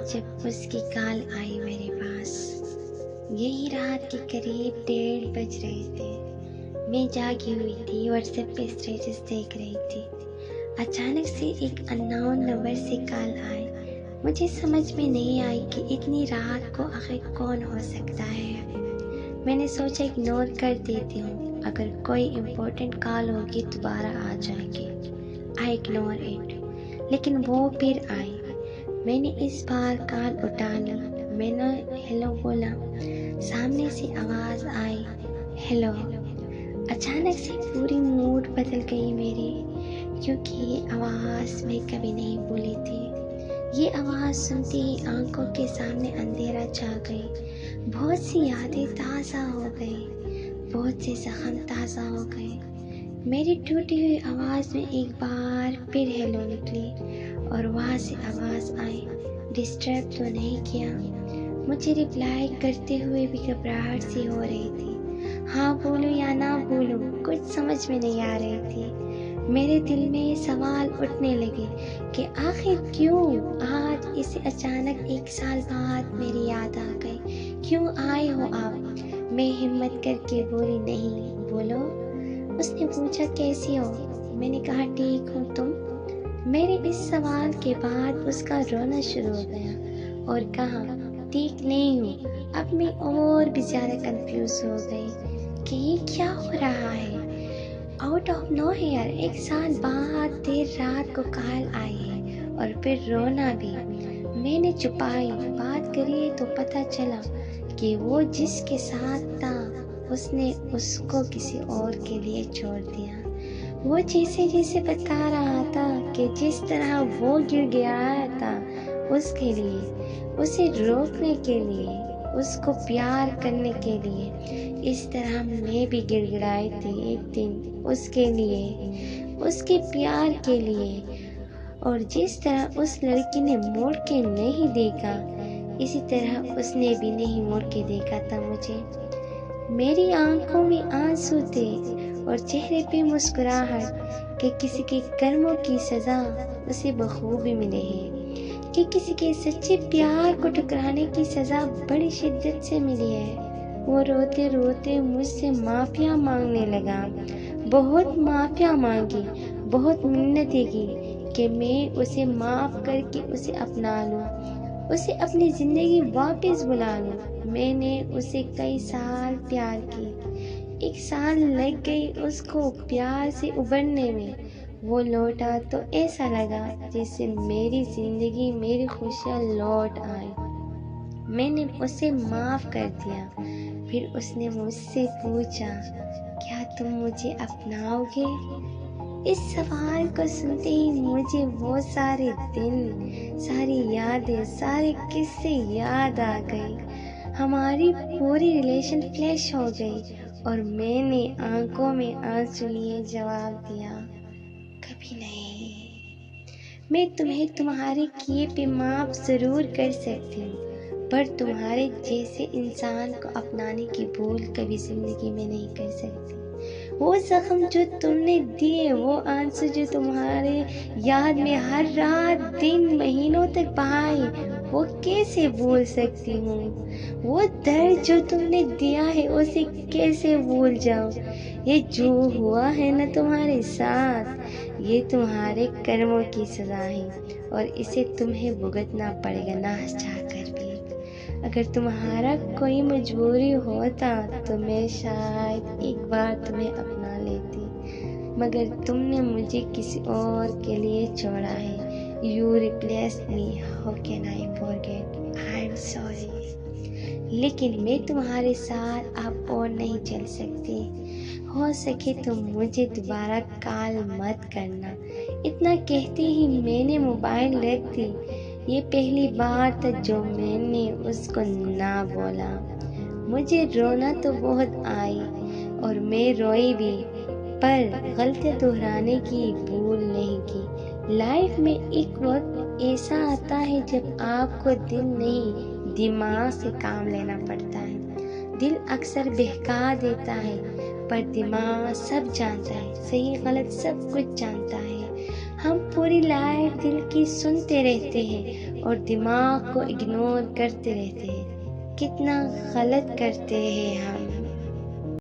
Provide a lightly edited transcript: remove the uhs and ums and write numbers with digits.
जब उसकी कॉल आई मेरे पास। यही रात के करीब 1:30 बज रहे थे। मैं जागी हुई थी, व्हाट्सएप पे स्टेटस देख रही थी। अचानक से एक अननोन नंबर से कॉल आई। मुझे समझ में नहीं आई कि इतनी रात को आखिर कौन हो सकता है। मैंने सोचा इग्नोर कर देती हूँ, अगर कोई इम्पोर्टेंट कॉल होगी दोबारा आ जाएगी। आई इग्नोर इट, लेकिन वो फिर आई। मैंने इस बार कॉल उठा ली। मैंने हेलो बोला। सामने से आवाज़ आई, हेलो। अचानक से पूरी मूड बदल गई मेरी, क्योंकि ये आवाज़ मैं कभी नहीं भूली थी। ये आवाज़ सुनते ही आंखों के सामने अंधेरा छा गई। बहुत सी यादें ताज़ा हो गई, बहुत से जख्म ताज़ा हो गए। मेरी टूटी हुई आवाज़ में एक बार फिर हेलो निकली और वहाँ से आवाज़ आई, डिस्टर्ब तो नहीं किया। मुझे रिप्लाई करते हुए भी घबराहट सी हो रही थी। हाँ बोलूं या ना बोलूं, कुछ समझ में नहीं आ रही थी। मेरे दिल में सवाल उठने लगे कि आखिर क्यों आज इसे अचानक 1 साल बाद मेरी याद आ गई। क्यों आए हो आप? मैं हिम्मत करके बोली, नहीं, बोलो। उसने पूछा कैसी हो? मैंने कहा ठीक हूँ, तुम? मेरे इस सवाल के बाद उसका रोना शुरू हो गया और कहा ठीक नहीं हूँ। अब मैं और भी ज़्यादा कंफ्यूज हो गई कि ये क्या हो रहा है। आउट ऑफ नोवेयर 1 साल बाद देर रात को कॉल आई है और फिर रोना भी। मैंने छुपाई, बात करी तो पता चला कि वो जिसके साथ था उसने उसको किसी और के लिए छोड़ दिया। वो जैसे जैसे बता रहा था कि जिस तरह वो गिर गया था उसके लिए, उसे रोकने के लिए, उसको प्यार करने के लिए, इस तरह मैं भी गिड़गिड़ाई थी एक दिन उसके लिए, उसके प्यार के लिए। और जिस तरह उस लड़की ने मुड़ के नहीं देखा, इसी तरह उसने भी नहीं मुड़ के देखा था मुझे। मेरी आंखों में आंसू थे और चेहरे पे मुस्कुराहट कि किसी के कर्मों की सज़ा उसे बखूबी मिले है, कि किसी के सच्चे प्यार को ठुकराने की सज़ा बड़ी शिद्दत से मिली है। वो रोते रोते मुझसे माफ़िया मांगने लगा। बहुत माफ़िया मांगी, बहुत मिन्नतें की कि मैं उसे माफ़ करके उसे अपना लूँ, उसे अपनी ज़िंदगी वापस बुला लूँ। मैंने उसे कई साल प्यार की। 1 साल लग गई उसको प्यार से उबरने में। वो लौटा तो ऐसा लगा जैसे मेरी ज़िंदगी, मेरी खुशियाँ लौट आई। मैंने उसे माफ़ कर दिया। फिर उसने मुझसे पूछा, क्या तुम मुझे अपनाओगे? इस सवाल को सुनते ही मुझे वो सारे दिन, सारी यादें, सारे किस्से याद आ गए। हमारी पूरी रिलेशन फ्लैश हो गई और मैंने आंखों में आंसू लिए जवाब दिया, कभी नहीं। मैं तुम्हें तुम्हारे किए पे माफ जरूर कर सकती हूँ, पर तुम्हारे जैसे इंसान को अपनाने की भूल कभी जिंदगी में नहीं कर सकती। वो जख्म जो तुमने दिए, वो आंसू जो तुम्हारे याद में हर रात दिन महीनों तक बहाए, वो कैसे भूल सकती हूँ। वो दर्द जो तुमने दिया है उसे कैसे भूल जाऊँ। ये जो हुआ है ना तुम्हारे साथ, ये तुम्हारे कर्मों की सजा है और इसे तुम्हें भुगतना पड़ेगा ना चाहकर भी। अगर तुम्हारा कोई मजबूरी होता तो मैं शायद एक बार तुम्हें अपना लेती, मगर तुमने मुझे किसी और के लिए छोड़ा है। You replaced me, how can I forget? I'm sorry। लेकिन मैं तुम्हारे साथ अब और नहीं चल सकती। हो सके तो मुझे दोबारा कॉल मत करना। इतना कहते ही मैंने मोबाइल रख दी। ये पहली बार था जो मैंने उसको ना बोला। मुझे रोना तो बहुत आई और मैं रोई भी, पर गलतियां दोहराने की भूल नहीं की। लाइफ में एक वक्त ऐसा आता है जब आपको दिल नहीं दिमाग से काम लेना पड़ता है। दिल अक्सर बहका देता है, पर दिमाग सब जानता है, सही गलत सब कुछ जानता है। हम पूरी लाइफ दिल की सुनते रहते हैं, और दिमाग को इग्नोर करते रहते हैं। कितना गलत करते हैं हम।